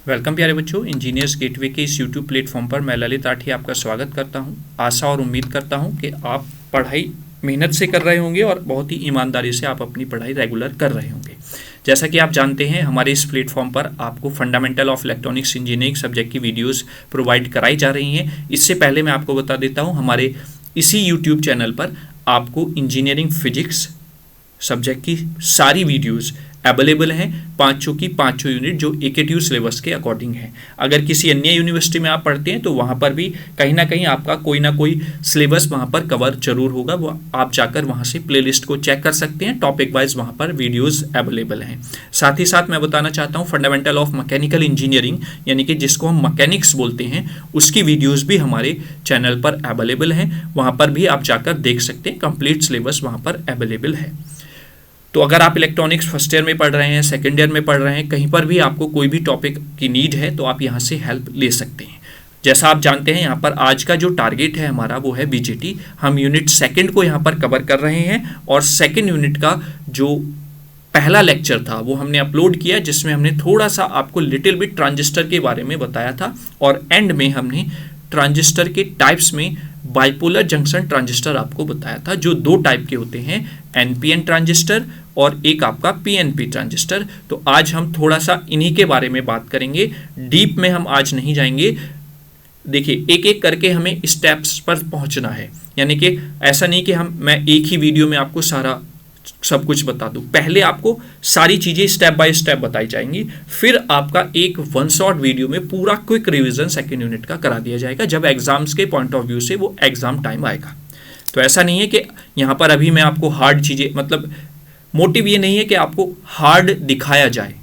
Welcome प्यारे बच्चों, engineers gateway के इस यूट्यूब प्लेटफॉर्म पर मैं ललित आठी आपका स्वागत करता हूं। आशा और उम्मीद करता हूं कि आप पढ़ाई मेहनत से कर रहे होंगे और बहुत ही ईमानदारी से आप अपनी पढ़ाई रेगुलर कर रहे होंगे। जैसा कि आप जानते हैं, हमारे इस प्लेटफॉर्म पर आपको fundamental of electronics engineering subject की वीडियोज़ प्रोवाइड कराई जा रही हैं। इससे पहले मैं आपको बता देता हूँ, हमारे इसी यूट्यूब चैनल पर आपको इंजीनियरिंग फिजिक्स सब्जेक्ट की सारी वीडियोज़ अवेलेबल हैं, पाँचों की पाँचों यूनिट जो AKTU सिलेबस के अकॉर्डिंग है। अगर किसी अन्य यूनिवर्सिटी में आप पढ़ते हैं तो वहाँ पर भी कहीं ना कहीं आपका कोई ना कोई सिलेबस वहाँ पर कवर जरूर होगा। वो आप जाकर वहाँ से प्लेलिस्ट को चेक कर सकते हैं, टॉपिक वाइज वहाँ पर वीडियोस अवेलेबल हैं। साथ ही साथ मैं बताना चाहता हूँ, फंडामेंटल ऑफ मैकेनिकल इंजीनियरिंग यानी कि जिसको हम मैकेनिक्स बोलते हैं, उसकी वीडियोज़ भी हमारे चैनल पर अवेलेबल हैं। वहाँ पर भी आप जाकर देख सकते हैं, कंप्लीट सिलेबस वहाँ पर अवेलेबल है। तो अगर आप इलेक्ट्रॉनिक्स फर्स्ट ईयर में पढ़ रहे हैं, सेकेंड ईयर में पढ़ रहे हैं, कहीं पर भी आपको कोई भी टॉपिक की नीड है तो आप यहाँ से हेल्प ले सकते हैं। जैसा आप जानते हैं, यहाँ पर आज का जो टारगेट है हमारा वो है BJT। हम यूनिट सेकंड को यहाँ पर कवर कर रहे हैं और सेकंड यूनिट का जो पहला लेक्चर था वो हमने अपलोड किया, जिसमें हमने थोड़ा सा आपको लिटिल बिट ट्रांजिस्टर के बारे में बताया था और एंड में हमने ट्रांजिस्टर के टाइप्स में बाइपोलर जंक्शन ट्रांजिस्टर आपको बताया था, जो दो टाइप के होते हैं, NPN ट्रांजिस्टर और एक आपका PNP ट्रांजिस्टर। तो आज हम थोड़ा सा इन्हीं के बारे में बात करेंगे, डीप में हम आज नहीं जाएंगे। देखिए, एक एक करके हमें स्टेप्स पर पहुंचना है, यानी कि ऐसा नहीं कि मैं एक ही वीडियो में आपको सारा सब कुछ बता दूं। पहले आपको सारी चीजें स्टेप बाय स्टेप बताई जाएंगी, फिर आपका एक वन शॉट वीडियो में पूरा क्विक रिवीजन सेकेंड यूनिट का करा दिया जाएगा, जब एग्जाम्स के पॉइंट ऑफ व्यू से वो एग्जाम टाइम आएगा। तो ऐसा नहीं है कि यहाँ पर अभी मैं आपको हार्ड चीजें, मतलब मोटिव ये नहीं है कि आपको हार्ड दिखाया जाए,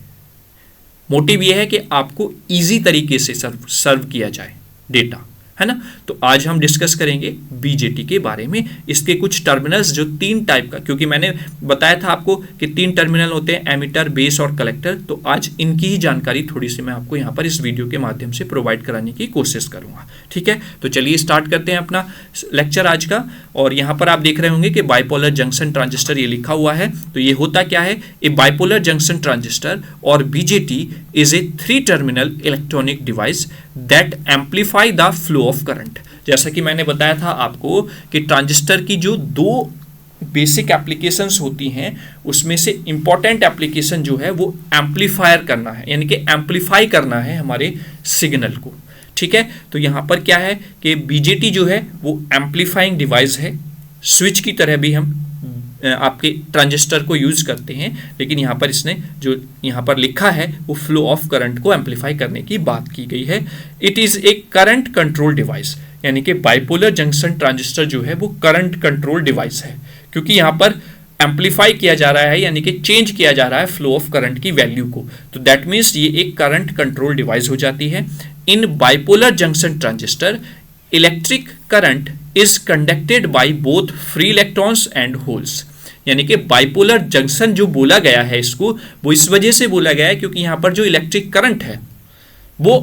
मोटिव ये है कि आपको ईजी तरीके से सर्व किया जाए डेटा, है ना। तो आज हम डिस्कस करेंगे BJT के बारे में, इसके कुछ टर्मिनल्स जो तीन टाइप का, क्योंकि मैंने बताया था आपको कि तीन टर्मिनल होते हैं, एमिटर, बेस और कलेक्टर। तो आज इनकी ही जानकारी थोड़ी सी मैं आपको यहाँ पर इस वीडियो के माध्यम से प्रोवाइड कराने की कोशिश करूँगा, ठीक है। तो चलिए स्टार्ट करते हैं अपना लेक्चर आज का। और यहाँ पर आप देख रहे होंगे कि बाइपोलर जंक्शन ट्रांजिस्टर ये लिखा हुआ है। तो ये होता क्या है, ए बाइपोलर जंक्शन ट्रांजिस्टर और BJT is a 3 terminal electronic device that amplify the flow of current. जैसा कि मैंने बताया था आपको कि ट्रांजिस्टर की जो दो बेसिक एप्लीकेशंस होती हैं, उसमें से इंपॉर्टेंट एप्लीकेशन जो है वो एम्पलीफायर करना है, यानी कि एम्पलीफाई करना है हमारे सिग्नल को, ठीक है। तो यहाँ पर क्या है कि BJT जो है वो एम्पलीफाइंग डिवाइस है। स्विच की तरह भी हम आपके ट्रांजिस्टर को यूज करते हैं, लेकिन यहाँ पर इसने जो यहाँ पर लिखा है वो फ्लो ऑफ करंट को एम्पलीफाई करने की बात की गई है। It is a current control device, यानी कि बाइपोलर जंक्शन ट्रांजिस्टर जो है वो करंट कंट्रोल डिवाइस है, क्योंकि यहाँ पर एम्पलीफाई किया जा रहा है, यानी कि चेंज किया जा रहा है फ्लो ऑफ करंट की वैल्यू को। तो दैट मीन्स ये एक करंट कंट्रोल डिवाइस हो जाती है। In bipolar junction transistor electric current is conducted by both free electrons and holes. यानी कि बाइपोलर जंक्शन जो बोला गया है इसको, वो इस वजह से बोला गया है क्योंकि यहाँ पर जो इलेक्ट्रिक करंट है वो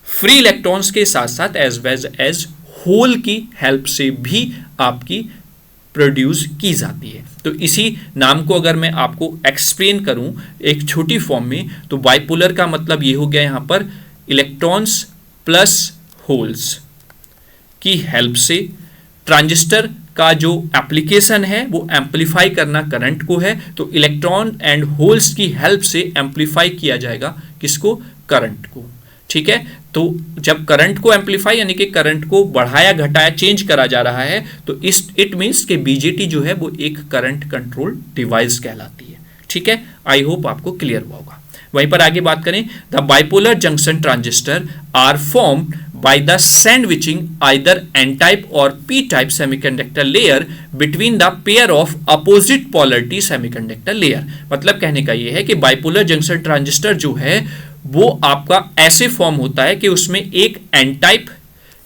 फ्री इलेक्ट्रॉन्स के साथ साथ एज वेल एज होल की हेल्प से भी आपकी प्रोड्यूस की जाती है। तो इसी नाम को अगर मैं आपको एक्सप्लेन करूं एक छोटी फॉर्म में, तो बाइपोलर का मतलब ये हो गया यहाँ पर इलेक्ट्रॉन्स प्लस होल्स की हेल्प से ट्रांजिस्टर का जो एप्लीकेशन है वो एम्पलीफाई करना करंट को है। तो इलेक्ट्रॉन एंड होल्स की हेल्प से एम्पलीफाई किया जाएगा किसको, करंट को, ठीक है। तो जब करंट को एम्पलीफाई यानी कि करंट को बढ़ाया घटाया चेंज करा जा रहा है, तो इट मीन्स कि BJT जो है वो एक करंट कंट्रोल डिवाइस कहलाती है, ठीक है। आई होप आपको क्लियर हुआ होगा। वहीं पर आगे बात करें, the bipolar junction transistor are formed by the sandwiching either n-type or p-type semiconductor layer between the pair of opposite polarity semiconductor layer। मतलब कहने का ये है कि बाइपोलर जंक्शन ट्रांजिस्टर जो है वो आपका ऐसे फॉर्म होता है कि उसमें एक n-type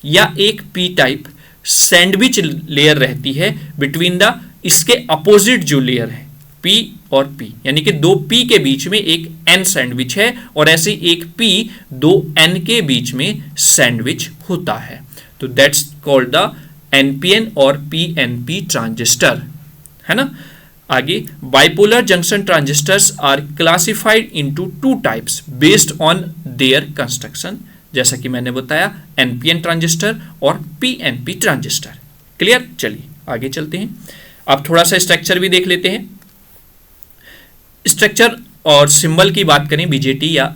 या एक p-type सैंडविच लेयर रहती है बिटवीन द, इसके अपोजिट जो लेयर है P और P, यानी कि दो P के बीच में एक N सैंडविच है और ऐसे एक P दो N के बीच में सैंडविच होता है। तो दैट्स कॉल्ड द NPN और PNP ट्रांजिस्टर, है ना। आगे, bipolar junction transistors are classified into 2 types based on their construction, जैसा कि मैंने बताया एनपीएन ट्रांजिस्टर और पीएनपी ट्रांजिस्टर। क्लियर? चलिए आगे चलते हैं। अब थोड़ा सा स्ट्रक्चर भी देख लेते हैं। स्ट्रक्चर और सिंबल की बात करें बीजेटी या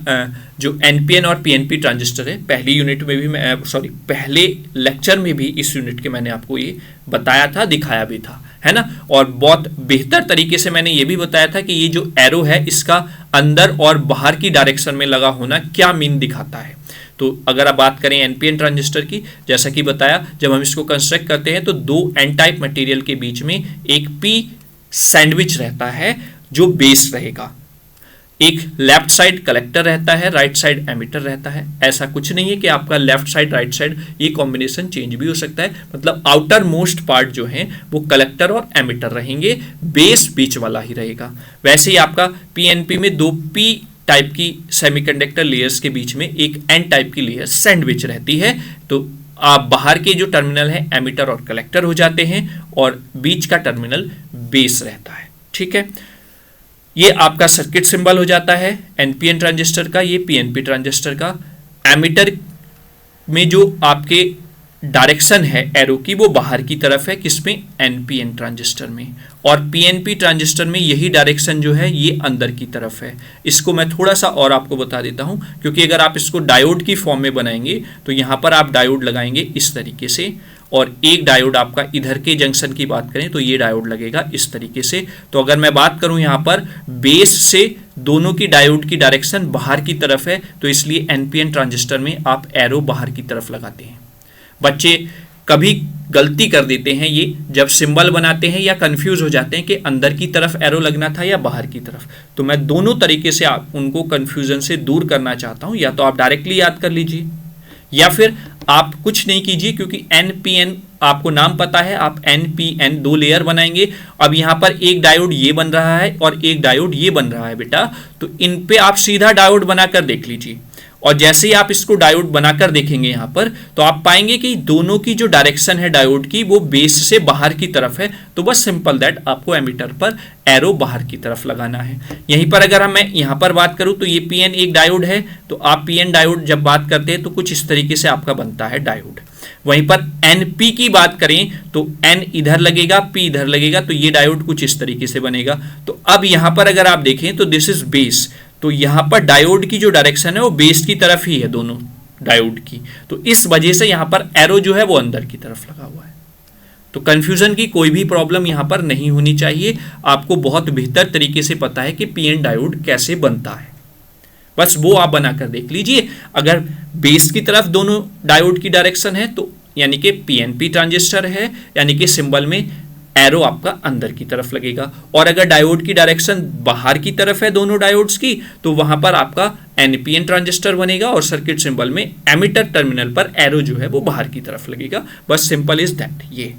जो एनपीएन और पीएनपी ट्रांजिस्टर है, पहली यूनिट में भी पहले लेक्चर में भी इस यूनिट के मैंने आपको ये बताया था, दिखाया भी था, है ना। और बहुत बेहतर तरीके से मैंने ये भी बताया था कि ये जो एरो है इसका अंदर और बाहर की डायरेक्शन में लगा होना क्या मीन दिखाता है। तो अगर आप बात करें एनपीएन ट्रांजिस्टर की, जैसा कि बताया, जब हम इसको कंस्ट्रक्ट करते हैं तो दो एन टाइप मटेरियल के बीच में एक पी सैंडविच रहता है जो बेस रहेगा, एक लेफ्ट साइड कलेक्टर रहता है, राइट साइड एमिटर रहता है। ऐसा कुछ नहीं है कि आपका लेफ्ट साइड राइट साइड ये कॉम्बिनेशन चेंज भी हो सकता है, मतलब आउटर मोस्ट पार्ट जो है वो कलेक्टर और एमिटर रहेंगे, बेस बीच वाला ही रहेगा। वैसे ही आपका पीएनपी में दो पी टाइप की सेमीकंडक्टर लेयर्स के बीच में एक एन टाइप की लेयर सैंडविच रहती है। तो आप बाहर के जो टर्मिनल है एमिटर और कलेक्टर हो जाते हैं और बीच का टर्मिनल बेस रहता है। ठीक है, ये आपका सर्किट सिंबल हो जाता है एनपीएन ट्रांजिस्टर का, ये पीएनपी ट्रांजिस्टर का। एमिटर में जो आपके डायरेक्शन है एरो की वो बाहर की तरफ है, किसमें? एनपीएन ट्रांजिस्टर में। और पीएनपी ट्रांजिस्टर में यही डायरेक्शन जो है ये अंदर की तरफ है। इसको मैं थोड़ा सा और आपको बता देता हूं, क्योंकि अगर आप इसको डायोड की फॉर्म में बनाएंगे तो यहां पर आप डायोड लगाएंगे इस तरीके से, और एक डायोड आपका इधर के जंक्शन की बात करें तो ये डायोड लगेगा इस तरीके से। तो अगर मैं बात करूं यहां पर बेस से दोनों की डायोड की डायरेक्शन बाहर की तरफ है, तो इसलिए एनपीएन ट्रांजिस्टर में आप एरो बाहर की तरफ लगाते हैं। बच्चे कभी गलती कर देते हैं ये, जब सिंबल बनाते हैं या कंफ्यूज हो जाते हैं कि अंदर की तरफ एरो लगना था या बाहर की तरफ। तो मैं दोनों तरीके से आप उनको कंफ्यूजन से दूर करना चाहता हूं। या तो आप डायरेक्टली याद कर लीजिए या फिर आप कुछ नहीं कीजिए, क्योंकि एनपीएन आपको नाम पता है, आप एनपीएन दो लेयर बनाएंगे। अब यहां पर एक डायोड ये बन रहा है और एक डायोड ये बन रहा है बेटा, तो इन पे आप सीधा डायोड बनाकर देख लीजिए। और जैसे ही आप इसको डायोड बनाकर देखेंगे यहां पर, तो आप पाएंगे कि दोनों की जो डायरेक्शन है डायोड की वो बेस से बाहर की तरफ है। तो बस सिंपल दैट आपको एमीटर पर एरो बाहर की तरफ लगाना है। यहीं पर अगर मैं यहां पर बात करूं तो ये पीएन एक डायोड है, तो आप पीएन डायोड जब बात करते हैं तो कुछ इस तरीके से आपका बनता है डायोड। वहीं पर एनपी की बात करें तो एन इधर लगेगा, पी इधर लगेगा, तो ये डायोड कुछ इस तरीके से बनेगा। तो अब यहां पर अगर आप देखें तो दिस इज बेस, तो यहां पर डायोड की जो डायरेक्शन है वो बेस की तरफ ही है दोनों डायोड की। तो इस वजह से यहां पर एरो जो है वो अंदर की तरफ लगा हुआ है। तो कंफ्यूजन की कोई भी प्रॉब्लम यहां पर नहीं होनी चाहिए। आपको बहुत बेहतर तरीके से पता है कि पीएन डायोड कैसे बनता है, बस वो आप बनाकर देख लीजिए। अगर बेस की तरफ दोनों डायोड की डायरेक्शन है तो यानी कि पीएनपी ट्रांजिस्टर है, यानी कि सिंबल में एरो आपका अंदर की तरफ लगेगा। और अगर डायोड की डायरेक्शन बाहर की तरफ है दोनों डायोड्स की, तो वहां पर आपका एनपीएन ट्रांजिस्टर बनेगा और सर्किट सिंबल में एमिटर टर्मिनल पर एरो जो है वो बाहर की तरफ लगेगा। बस सिंपल इज दैट, ये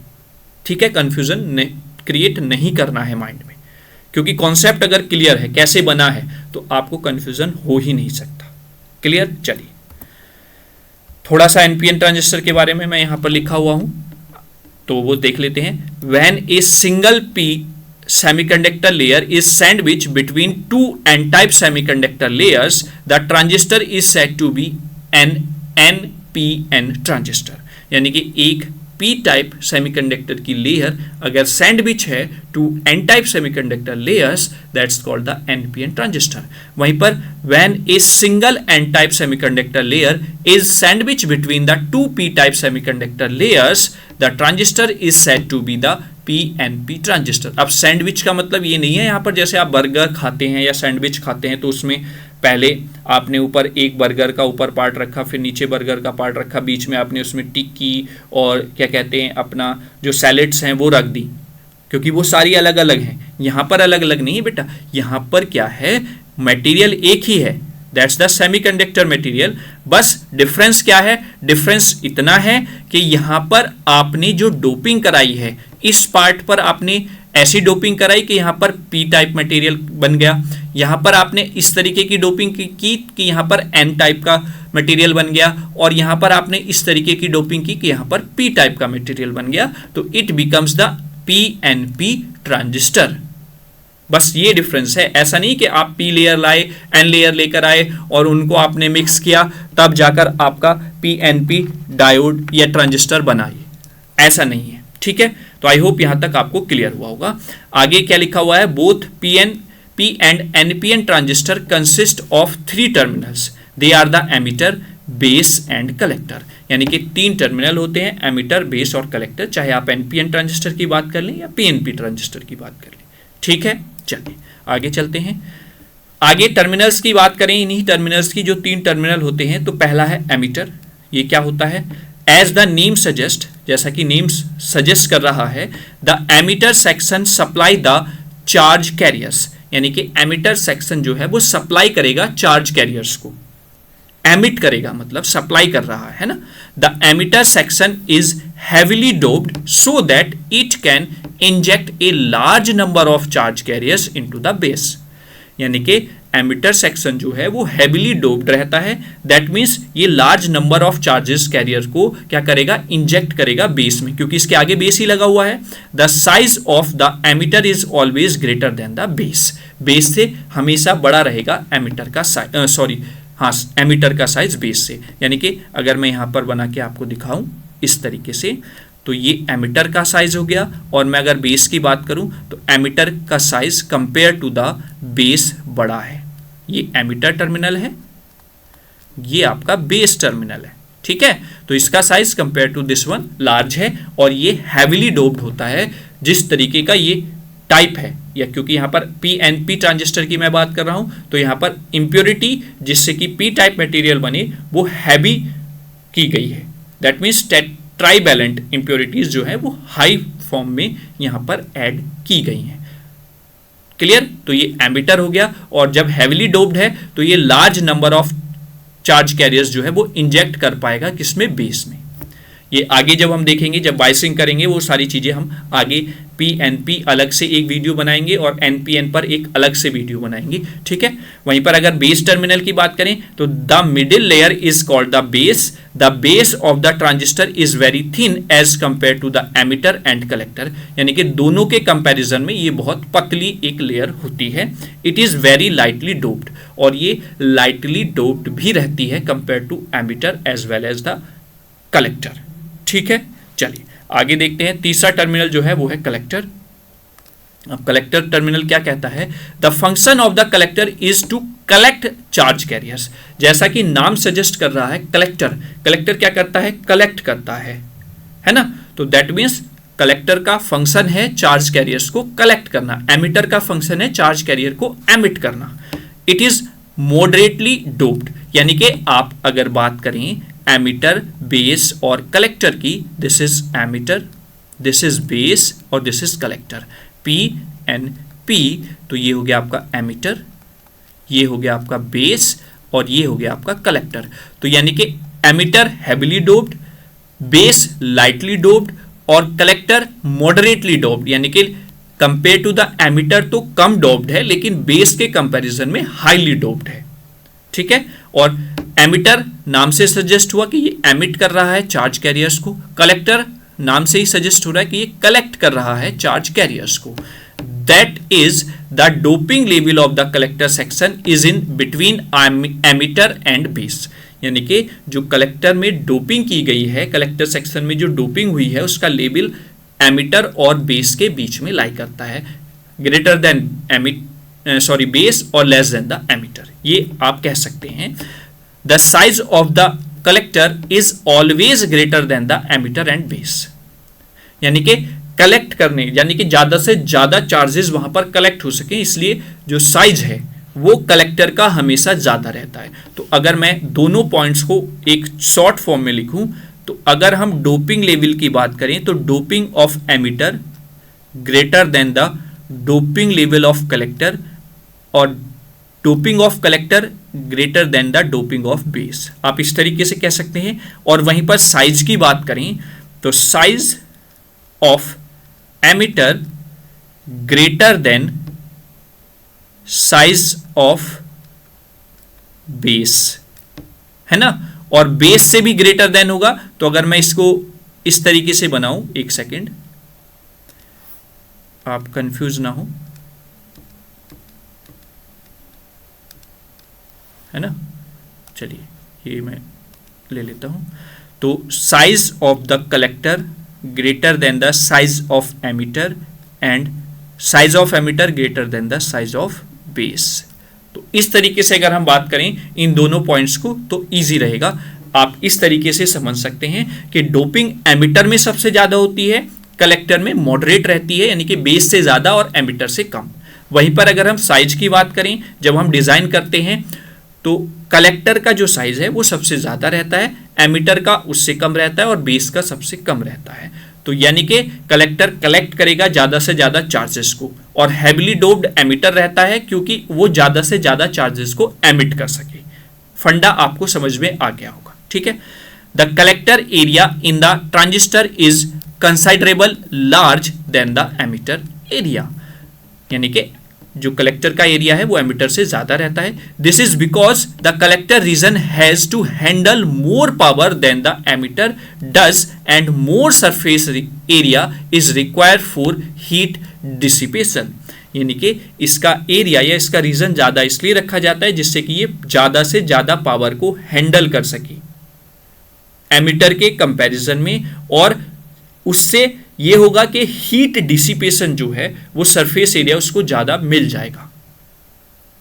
ठीक है। कंफ्यूजन क्रिएट नहीं करना है माइंड में, क्योंकि कॉन्सेप्ट अगर क्लियर है कैसे बना है तो आपको कंफ्यूजन हो ही नहीं सकता। क्लियर? चलिए थोड़ा सा एनपीएन ट्रांजिस्टर के बारे में मैं यहां पर लिखा हुआ हूं तो वो देख लेते हैं। When a single P semiconductor layer is sandwiched between two n-type semiconductor layers, the transistor is said to be an NPN transistor। यानी कि एक P टाइप सेमीकंडक्टर की लेयर अगर सैंडविच है two N type semiconductor layers, that's called the NPN transistor. वहीं पर when a single N type semiconductor layer is sandwich between the two P type semiconductor layers, the transistor is said to be the PNP transistor. अब sandwich का मतलब ये नहीं है यहाँ पर जैसे आप बर्गर खाते हैं या सैंडविच खाते हैं तो उसमें पहले आपने ऊपर एक बर्गर का ऊपर पार्ट रखा, फिर नीचे बर्गर का पार्ट रखा, बीच में आपने उसमें टिक्की और क्या कहते हैं अपना जो सैलेड्स हैं वो रख दी, क्योंकि वो सारी अलग अलग हैं। यहाँ पर अलग अलग नहीं है बेटा, यहाँ पर क्या है, मटेरियल एक ही है, दैट्स द सेमीकंडक्टर मटेरियल। बस डिफरेंस क्या है, डिफरेंस इतना है कि यहाँ पर आपने जो डोपिंग कराई है इस पार्ट पर आपने ऐसी डोपिंग कराई कि यहाँ पर पी टाइप मटेरियल बन गया, यहाँ पर आपने इस तरीके की डोपिंग की कि यहाँ पर एन टाइप का मटेरियल बन गया, और यहाँ पर आपने इस तरीके की डोपिंग की कि यहाँ पर पी टाइप का मटेरियल बन गया। तो it becomes the PNP transistor. बस ये डिफरेंस है। ऐसा नहीं कि आप पी लेयर लाए, एन लेयर लेकर आए और उनको आपने मिक्स किया तब जाकर आपका पीएनपी डायोड या ट्रांजिस्टर बनाइए, ऐसा नहीं है। ठीक है, तो आई होप यहां तक आपको क्लियर हुआ होगा। आगे क्या लिखा हुआ है, both P and NPN transistor consist of 3 terminals, they are the emitter, base and collector. यानी कि 3 टर्मिनल होते हैं, एमिटर, बेस और कलेक्टर, चाहे आप एनपीएन ट्रांजिस्टर की बात कर लें या पीएनपी ट्रांजिस्टर की बात कर लें। ठीक है, चलिए आगे चलते हैं। आगे टर्मिनल्स की बात करें, इन्हीं टर्मिनल्स की जो 3 टर्मिनल होते हैं, तो पहला है एमिटर। ये क्या होता है, एज द नेम सजेस्ट, जैसा कि नेम सजेस्ट कर रहा है, the emitter section supply the charge carriers. यानी कि एमिटर सेक्शन जो है वो सप्लाई करेगा चार्ज कैरियर्स को, एमिट करेगा मतलब सप्लाई कर रहा है ना। The emitter section is heavily doped so that it can inject a large number of charge carriers into the base. यानी कि एमिटर सेक्शन जो है वो हैवीली डोप्ड रहता है, दैट मीन्स ये large number of charges carrier को क्या करेगा, इंजेक्ट करेगा बेस में, क्योंकि इसके आगे बेस ही लगा हुआ है। The size of the emitter is always greater than the base. Base से हमेशा बड़ा रहेगा एमिटर का साइज, एमिटर का साइज बेस से। यानी कि अगर मैं यहां पर बना के आपको दिखाऊं इस तरीके से, तो ये एमिटर का साइज हो गया, और मैं अगर बेस की बात करूं तो एमिटर का size compare to the base बड़ा है। ये एमिटर टर्मिनल है, ये आपका बेस टर्मिनल है। ठीक है, तो इसका size compare to this one large है, और ये हैवीली डोप्ड होता है, जिस तरीके का ये टाइप है, या क्योंकि यहां पर पीएनपी ट्रांजिस्टर की मैं बात कर रहा हूं, तो यहां पर इंप्योरिटी जिससे कि पी टाइप मटेरियल बने वो हैवी की गई है। दैट मीन्स ट्राइवैलेंट इंप्योरिटीज जो है वो हाई फॉर्म में यहां पर ऐड की गई हैं। क्लियर, तो ये एमिटर हो गया, और जब हैवीली डोप्ड है तो ये large number of charge carriers जो है वो इंजेक्ट कर पाएगा, किसमें, बेस में। ये आगे जब हम देखेंगे, जब बाइसिंग करेंगे, वो सारी चीजें हम आगे पीएनपी अलग से एक वीडियो बनाएंगे और एनपीएन पर एक अलग से वीडियो बनाएंगे। ठीक है, वहीं पर अगर बेस टर्मिनल की बात करें तो the middle layer is called the base. The base of the transistor is very thin as compare to the emitter and collector. यानी कि दोनों के कंपैरिजन में ये बहुत पतली एक लेयर होती है। It is very lightly doped, और ये लाइटली डोप्ड भी रहती है compare to emitter as well as the collector. ठीक है, चलिए आगे देखते हैं। तीसरा टर्मिनल जो है वो है कलेक्टर। अब कलेक्टर टर्मिनल क्या कहता है, the function of the collector is to collect charge carriers. जैसा कि नाम सजेस्ट कर रहा है, कलेक्टर, कलेक्टर क्या करता है, कलेक्ट करता है ना। तो दैट मीन्स कलेक्टर का फंक्शन है चार्ज कैरियर्स को कलेक्ट करना, एमिटर का फंक्शन है चार्ज कैरियर को एमिट करना। इट इज मॉडरेटली डोप्ड, यानी कि आप अगर बात करें एमिटर, बेस और कलेक्टर की, this is emitter, this is base और this is collector, P N P. तो ये हो गया आपका एमिटर, ये हो गया आपका बेस और ये हो गया आपका कलेक्टर। तो यानी कि emitter heavily doped, base lightly doped और कलेक्टर मॉडरेटली डोप्ड। यानी कि कंपेयर टू द एमिटर तो कम डोप्ड है, लेकिन बेस के कंपैरिजन में हाईली डोप्ड है। ठीक है, और एमिटर नाम से सजेस्ट हुआ कि ये एमिट कर रहा है चार्ज कैरियर्स को, कलेक्टर नाम से ही सजेस्ट हो रहा है कि ये कलेक्ट कर रहा है चार्ज कैरियर्स को। That is the doping level of the collector section is in between emitter and base. यानी कि जो कलेक्टर में डोपिंग की गई है, कलेक्टर सेक्शन में जो डोपिंग हुई है, उसका लेवल एमिटर और बेस के बीच में लाई करता है, ग्रेटर देन बेस और लेस देन द एमिटर। ये आप कह सकते हैं। The size of the collector is always greater than the emitter and base. यानी कि कलेक्ट करने, यानी कि ज्यादा से ज्यादा चार्जेस वहां पर कलेक्ट हो सके, इसलिए जो साइज है वो कलेक्टर का हमेशा ज्यादा रहता है। तो अगर मैं दोनों पॉइंट्स को एक शॉर्ट फॉर्म में लिखूं, तो अगर हम डोपिंग लेवल की बात करें तो doping of emitter greater than the doping level of collector, और doping of collector greater than the doping of base. आप इस तरीके से कह सकते हैं। और वहीं पर साइज की बात करें तो size of emitter greater than size of base, है ना, और बेस से भी ग्रेटर देन होगा। तो अगर मैं इसको इस तरीके से बनाऊं, एक सेकेंड, आप कंफ्यूज ना हो, है ना। चलिए ये मैं ले लेता हूँ। तो size of the collector greater than the size of emitter and size of emitter greater than the size of base. तो इस तरीके से अगर हम बात करें इन दोनों पॉइंट्स को तो इजी रहेगा। आप इस तरीके से समझ सकते हैं कि डोपिंग एमिटर में सबसे ज़्यादा होती है, कलेक्टर में मॉडरेट रहती है, यानी कि बेस से ज़्यादा और एमिटर से कम। वहीं पर अगर हम साइज की बात करें, जब हम डिज़ाइन करते हैं तो कलेक्टर का जो साइज है वो सबसे ज़्यादा रहता है, एमिटर का उससे कम रहता है और बेस का सबसे कम रहता है। तो यानी कि कलेक्टर कलेक्ट करेगा ज़्यादा से ज़्यादा चार्जेस को, और हैविली डोप्ड एमिटर रहता है क्योंकि वो ज़्यादा से ज़्यादा चार्जेस को एमिट कर सके। फंडा आपको समझ में आ गया होगा, ठीक है। The collector area in the transistor is considerable large than the emitter area, यानी कि जो कलेक्टर का एरिया है वो एमिटर से ज्यादा रहता है। This is because the collector region has to handle more power than the emitter does and more surface area is required for heat dissipation, यानी कि इसका एरिया या इसका रीजन ज्यादा इसलिए रखा जाता है जिससे कि ये ज्यादा से ज्यादा पावर को हैंडल कर सके एमिटर के कंपैरिजन में, और उससे ये होगा कि हीट डिसिपेशन जो है वो सरफेस एरिया उसको ज़्यादा मिल जाएगा,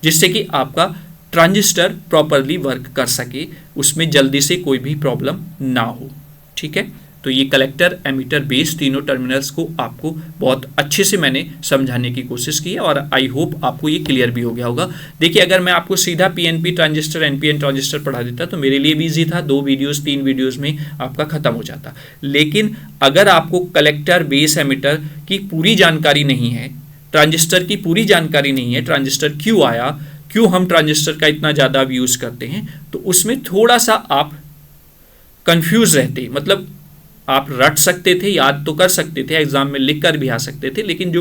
जिससे कि आपका ट्रांजिस्टर प्रॉपरली वर्क कर सके, उसमें जल्दी से कोई भी प्रॉब्लम ना हो, ठीक है। तो ये कलेक्टर, एमिटर, बेस तीनों टर्मिनल्स को आपको बहुत अच्छे से मैंने समझाने की कोशिश की है और आई होप आपको ये क्लियर भी हो गया होगा। देखिए अगर मैं आपको सीधा पीएनपी ट्रांजिस्टर, एनपीएन ट्रांजिस्टर पढ़ा देता तो मेरे लिए भी ईजी था, 2 वीडियोस 3 वीडियोस में आपका खत्म हो जाता। लेकिन अगर आपको कलेक्टर, बेस, एमिटर की पूरी जानकारी नहीं है, ट्रांजिस्टर की पूरी जानकारी नहीं है, ट्रांजिस्टर क्यों आया, क्यों हम ट्रांजिस्टर का इतना ज़्यादा यूज़ करते हैं, तो उसमें थोड़ा सा आप कंफ्यूज रहते, मतलब आप रट सकते थे, याद तो कर सकते थे, एग्जाम में लिख कर भी आ सकते थे, लेकिन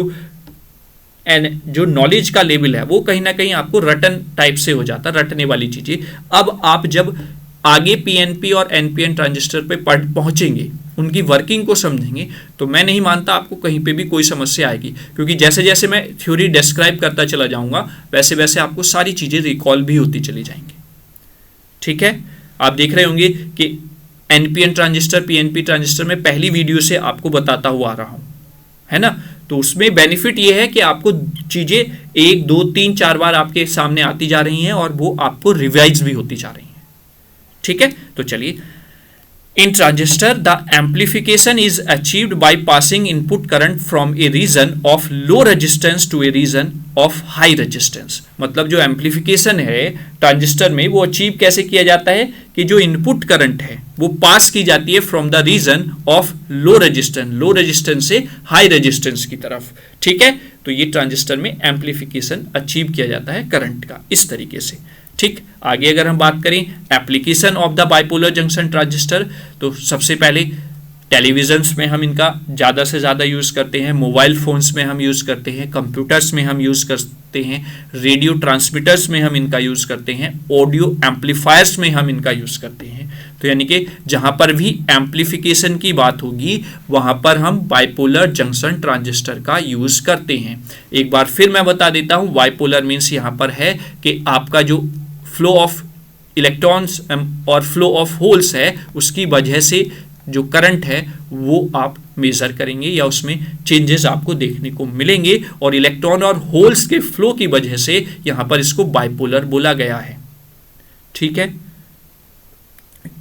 जो नॉलेज का लेवल है वो कहीं ना कहीं आपको रटन टाइप से हो जाता, रटने वाली चीजें। अब आप जब आगे पीएनपी और एनपीएन ट्रांजिस्टर पे पहुंचेंगे, उनकी वर्किंग को समझेंगे, तो मैं नहीं मानता आपको कहीं पे भी कोई समस्या आएगी, क्योंकि जैसे जैसे मैं थ्योरी डिस्क्राइब करता चला जाऊंगा वैसे वैसे आपको सारी चीजें रिकॉल भी होती चली जाएंगी, ठीक है। आप देख रहे होंगे कि एनपीएन ट्रांजिस्टर, पीएनपी ट्रांजिस्टर में पहली वीडियो से आपको बताता हुआ आ रहा हूं, है ना। तो उसमें बेनिफिट ये है कि आपको चीजें 1, 2, 3, 4 बार आपके सामने आती जा रही हैं और वो आपको रिवाइज भी होती जा रही हैं, ठीक है। तो चलिए, in transistor the amplification is achieved by passing input current from a region of low resistance to a region of high resistance. मतलब जो एम्पलीफिकेशन है ट्रांजिस्टर में वो अचीव कैसे किया जाता है कि जो इनपुट करंट है वो पास की जाती है from the region of low resistance से हाई रेजिस्टेंस की तरफ, ठीक है। तो ये ट्रांजिस्टर में एम्पलीफिकेशन अचीव किया जाता है करंट का इस तरीके से, ठीक। आगे अगर हम बात करें application of the bipolar junction transistor, तो सबसे पहले टेलीविजन्स में हम इनका ज़्यादा से ज़्यादा यूज़ करते हैं, मोबाइल फ़ोन्स में हम यूज़ करते हैं, कंप्यूटर्स में हम यूज़ करते हैं, रेडियो ट्रांसमीटर्स में हम इनका यूज़ करते हैं, ऑडियो एम्पलीफायर्स में हम इनका यूज़ करते हैं। तो यानी कि जहाँ पर भी एम्पलीफिकेशन की बात होगी वहाँ पर हम बाइपोलर जंक्शन ट्रांजिस्टर का यूज़ करते हैं। एक बार फिर मैं बता देता हूँ, बाइपोलर मीन्स यहाँ पर है कि आपका जो फ्लो ऑफ इलेक्ट्रॉन्स और फ्लो ऑफ होल्स है उसकी वजह से जो करंट है वो आप मेजर करेंगे या उसमें चेंजेस आपको देखने को मिलेंगे, और इलेक्ट्रॉन और होल्स के फ्लो की वजह से यहां पर इसको बाइपोलर बोला गया है, ठीक है।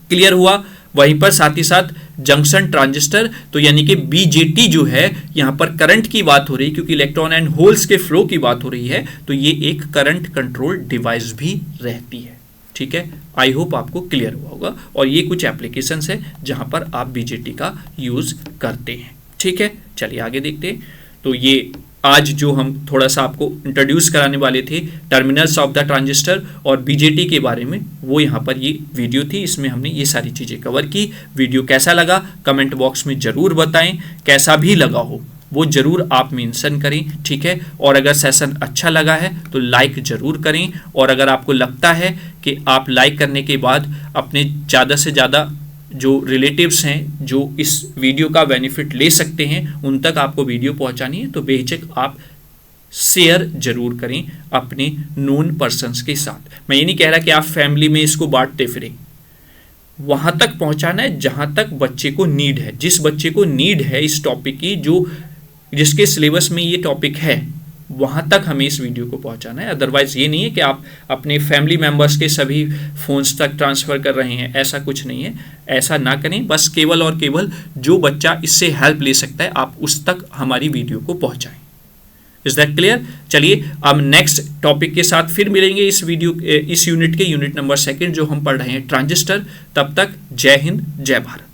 क्लियर हुआ। वहीं पर साथ ही साथ जंक्शन ट्रांजिस्टर, तो यानी कि बीजेटी जो है, यहां पर करंट की बात हो रही है क्योंकि इलेक्ट्रॉन एंड होल्स के फ्लो की बात हो रही है, तो ये एक करंट कंट्रोल डिवाइस भी रहती है, ठीक है। आई होप आपको क्लियर हुआ होगा, और ये कुछ एप्लीकेशंस है जहां पर आप बीजेटी का यूज करते हैं, ठीक है। चलिए आगे देखते हैं। तो ये आज जो हम थोड़ा सा आपको इंट्रोड्यूस कराने वाले थे टर्मिनल्स ऑफ द ट्रांजिस्टर और बीजेटी के बारे में, वो यहाँ पर ये वीडियो थी, इसमें हमने ये सारी चीज़ें कवर की। वीडियो कैसा लगा कमेंट बॉक्स में ज़रूर बताएं, कैसा भी लगा हो वो ज़रूर आप मेंशन करें, ठीक है। और अगर सेशन अच्छा लगा है तो लाइक ज़रूर करें, और अगर आपको लगता है कि आप लाइक करने के बाद अपने ज़्यादा से ज़्यादा जो रिलेटिव्स हैं जो इस वीडियो का बेनिफिट ले सकते हैं उन तक आपको वीडियो पहुंचानी है, तो बेहिचक आप शेयर जरूर करें अपने नोन पर्सन्स के साथ। मैं ये नहीं कह रहा कि आप फैमिली में इसको बांटते फिरें, वहां तक पहुंचाना है जहां तक बच्चे को नीड है। जिस बच्चे को नीड है इस टॉपिक की, जो जिसके सिलेबस में ये टॉपिक है, वहां तक हमें इस वीडियो को पहुंचाना है। अदरवाइज ये नहीं है कि आप अपने फैमिली मेंबर्स के सभी फोन्स तक ट्रांसफर कर रहे हैं, ऐसा कुछ नहीं है। ऐसा ना करें, बस केवल और केवल जो बच्चा इससे हेल्प ले सकता है आप उस तक हमारी वीडियो को पहुंचाएं। Is that clear? चलिए अब नेक्स्ट टॉपिक के साथ फिर मिलेंगे इस यूनिट के यूनिट नंबर 2 जो हम पढ़ रहे हैं ट्रांजिस्टर। तब तक जय हिंद, जय भारत।